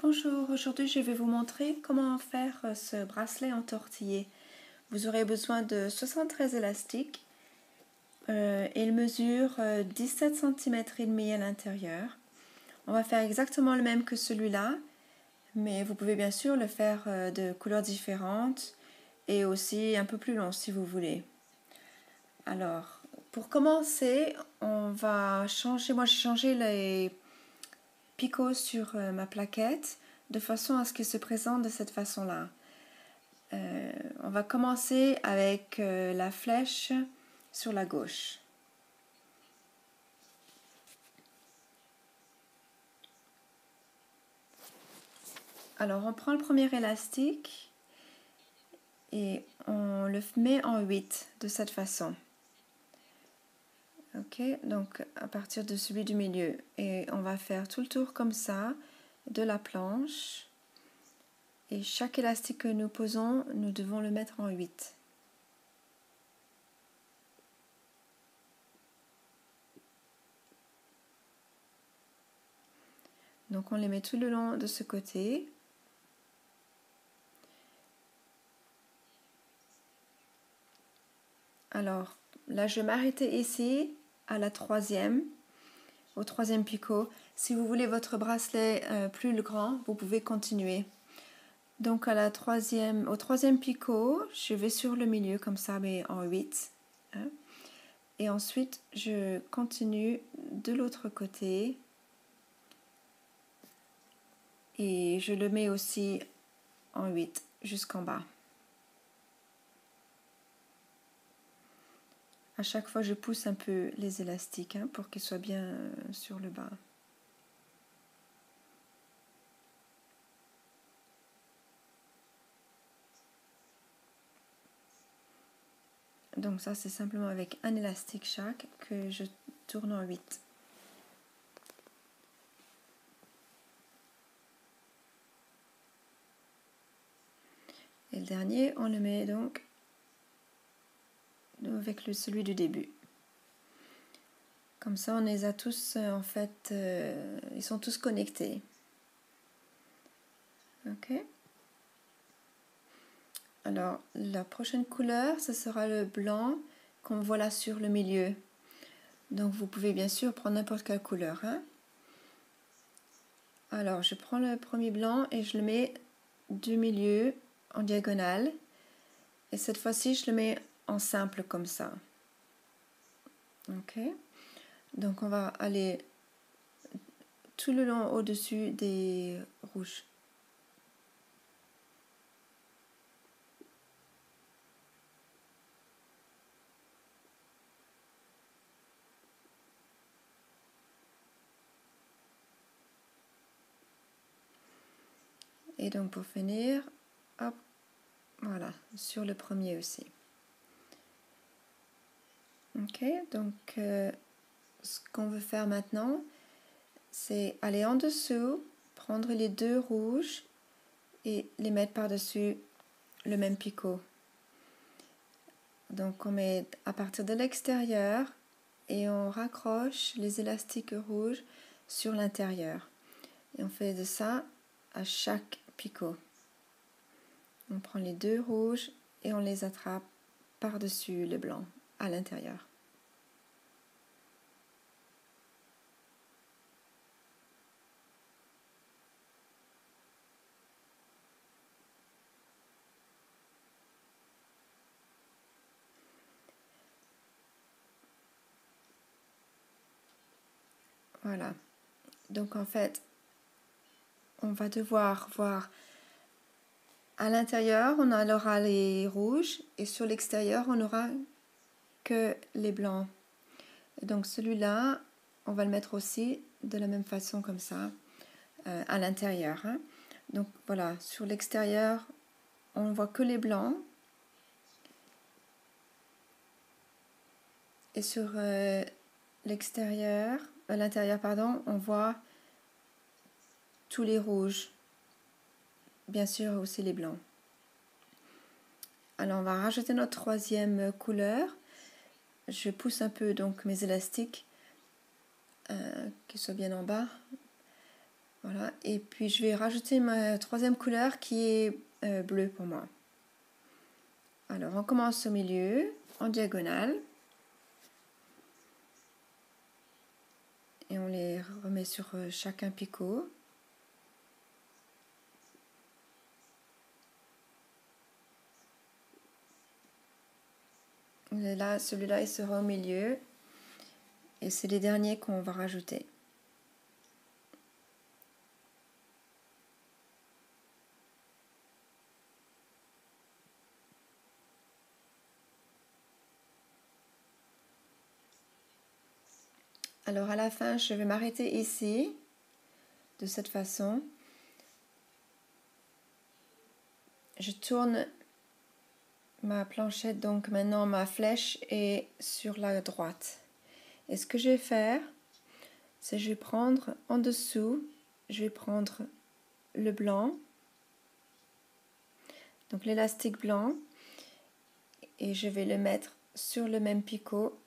Bonjour, aujourd'hui je vais vous montrer comment faire ce bracelet entortillé. Vous aurez besoin de 73 élastiques. Il mesure 17 cm et demi à l'intérieur. On va faire exactement le même que celui-là, mais vous pouvez bien sûr le faire de couleurs différentes et aussi un peu plus long si vous voulez. Alors, pour commencer, on va changer, moi j'ai changé les picots sur ma plaquette de façon à ce qu'il se présente de cette façon-là. On va commencer avec la flèche sur la gauche. Alors on prend le premier élastique et on le met en 8 de cette façon. Ok, donc à partir de celui du milieu. Et on va faire tout le tour comme ça de la planche. Et chaque élastique que nous posons, nous devons le mettre en 8. Donc on les met tout le long de ce côté. Alors là je vais m'arrêter ici à la troisième, au troisième picot. Si vous voulez votre bracelet plus grand, vous pouvez continuer. Donc au troisième picot, je vais sur le milieu comme ça, mais en 8. Hein. Et ensuite, je continue de l'autre côté. Et je le mets aussi en 8 jusqu'en bas. À chaque fois, je pousse un peu les élastiques pour qu'ils soient bien sur le bas. Donc ça, c'est simplement avec un élastique chaque que je tourne en 8. Et le dernier, on le met donc avec celui du début. Comme ça, on les a tous, en fait, ils sont tous connectés. Ok. Alors, la prochaine couleur, ce sera le blanc qu'on voit là sur le milieu. Donc, vous pouvez bien sûr prendre n'importe quelle couleur. Hein. Alors, je prends le premier blanc et je le mets du milieu en diagonale. Et cette fois-ci, je le mets en simple comme ça. Ok. Donc, on va aller tout le long au-dessus des rouges. Et donc, pour finir, hop, voilà, sur le premier aussi. Ok, donc ce qu'on veut faire maintenant, c'est aller en dessous, prendre les deux rouges et les mettre par-dessus le même picot. Donc on met à partir de l'extérieur et on raccroche les élastiques rouges sur l'intérieur. Et on fait de ça à chaque picot. On prend les deux rouges et on les attrape par-dessus le blanc à l'intérieur. Voilà. Donc en fait, on va devoir voir à l'intérieur, on aura les rouges et sur l'extérieur, on n'aura que les blancs. Et donc celui-là, on va le mettre aussi de la même façon comme ça à l'intérieur. Hein. Donc voilà, sur l'extérieur, on ne voit que les blancs. Et sur l'intérieur, pardon, on voit tous les rouges. Bien sûr aussi les blancs. Alors on va rajouter notre troisième couleur. Je pousse un peu donc mes élastiques qui soient bien en bas. Voilà, et puis je vais rajouter ma troisième couleur qui est bleue pour moi. Alors on commence au milieu, en diagonale. Et on les remet sur chacun picot. Là, celui-là, il sera au milieu. Et c'est les derniers qu'on va rajouter. Alors à la fin, je vais m'arrêter ici, de cette façon. Je tourne ma planchette, donc maintenant ma flèche est sur la droite. Et ce que je vais faire, c'est que je vais prendre en dessous, je vais prendre le blanc, donc l'élastique blanc, et je vais le mettre sur le même picot,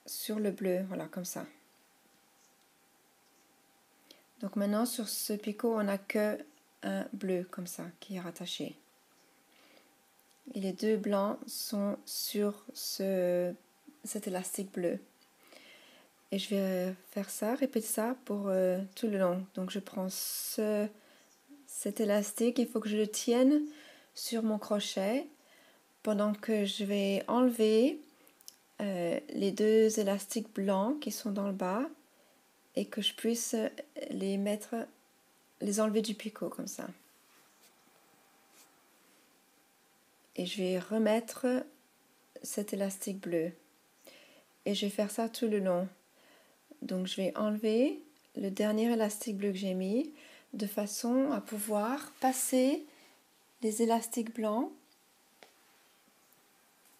sur le bleu, voilà, comme ça. Donc maintenant sur ce picot, on n'a que un bleu comme ça qui est rattaché. Et les deux blancs sont sur cet élastique bleu. Et je vais faire ça, répéter ça pour tout le long. Donc je prends cet élastique, il faut que je le tienne sur mon crochet pendant que je vais enlever les deux élastiques blancs qui sont dans le bas et que je puisse les enlever du picot comme ça. Et je vais remettre cet élastique bleu. Et je vais faire ça tout le long. Donc je vais enlever le dernier élastique bleu que j'ai mis de façon à pouvoir passer les élastiques blancs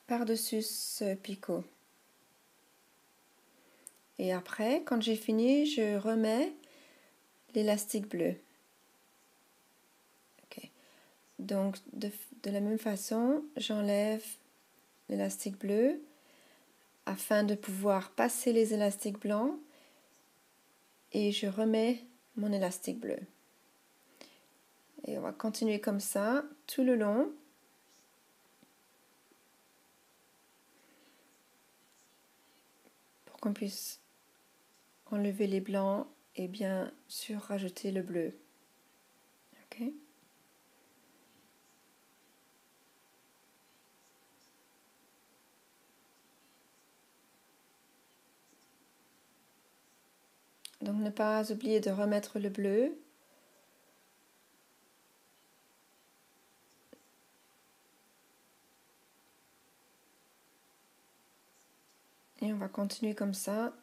par-dessus ce picot. Et après, quand j'ai fini, je remets l'élastique bleu. Okay. Donc de la même façon, j'enlève l'élastique bleu afin de pouvoir passer les élastiques blancs et je remets mon élastique bleu. Et on va continuer comme ça tout le long. Pour qu'on puisse enlever les blancs et bien sûr rajouter le bleu. Ok. Donc ne pas oublier de remettre le bleu. Et on va continuer comme ça.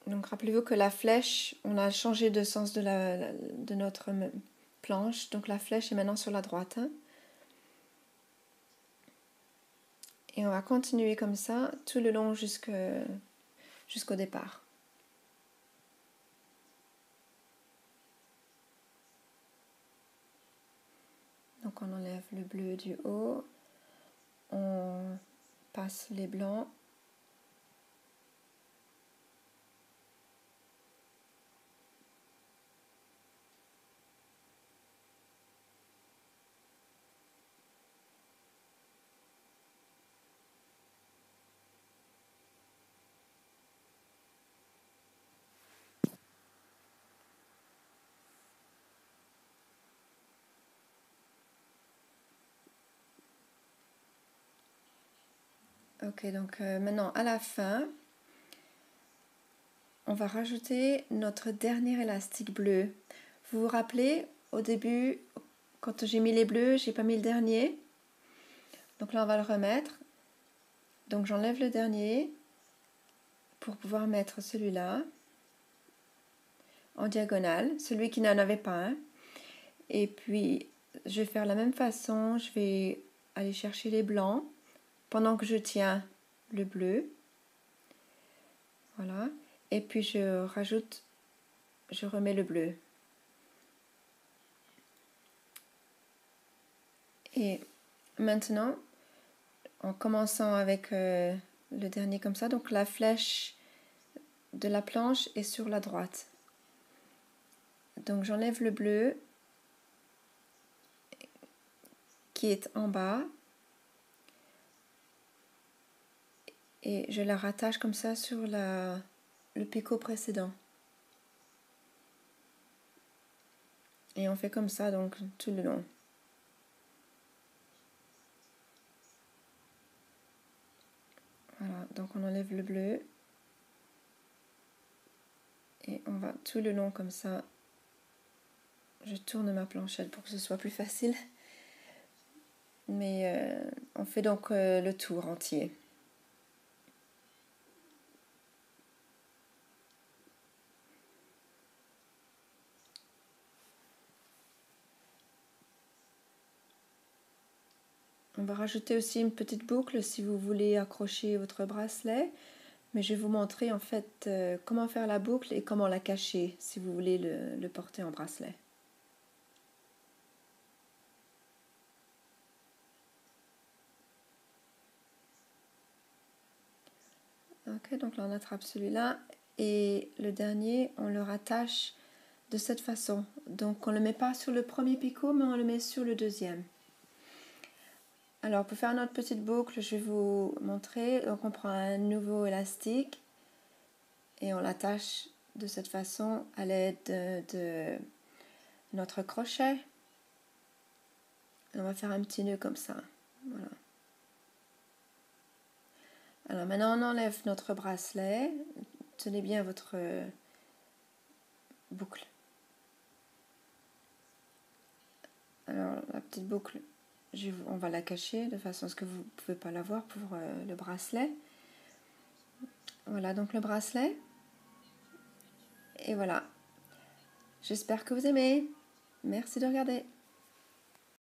Donc rappelez-vous que la flèche, on a changé de sens de notre planche. Donc la flèche est maintenant sur la droite. Hein. Et on va continuer comme ça tout le long jusqu'au départ. Donc on enlève le bleu du haut. On passe les blancs. Ok, donc maintenant à la fin, on va rajouter notre dernier élastique bleu. Vous vous rappelez, au début, quand j'ai mis les bleus, j'ai pas mis le dernier. Donc là, on va le remettre. Donc j'enlève le dernier pour pouvoir mettre celui-là en diagonale, celui qui n'en avait pas un. Et puis, je vais faire la même façon. Je vais aller chercher les blancs pendant que je tiens le bleu. Voilà. Et puis, je remets le bleu. Et maintenant, en commençant avec le dernier comme ça. Donc la flèche de la planche est sur la droite. Donc j'enlève le bleu qui est en bas et je la rattache comme ça sur le picot précédent. Et on fait comme ça donc tout le long. Voilà, donc on enlève le bleu et on va tout le long comme ça. Je tourne ma planchette pour que ce soit plus facile. Mais on fait donc le tour entier. On va rajouter aussi une petite boucle si vous voulez accrocher votre bracelet. Mais je vais vous montrer en fait comment faire la boucle et comment la cacher si vous voulez le porter en bracelet. Ok, donc là on attrape celui-là et le dernier on le rattache de cette façon. Donc on ne le met pas sur le premier picot mais on le met sur le deuxième. Alors pour faire notre petite boucle je vais vous montrer. Donc on prend un nouveau élastique et on l'attache de cette façon à l'aide de notre crochet. Et on va faire un petit nœud comme ça. Voilà. Alors maintenant on enlève notre bracelet. Tenez bien votre boucle. Alors la petite boucle, on va la cacher de façon à ce que vous ne pouvez pas la voir pour le bracelet. Voilà donc le bracelet. Et voilà. J'espère que vous aimez. Merci de regarder.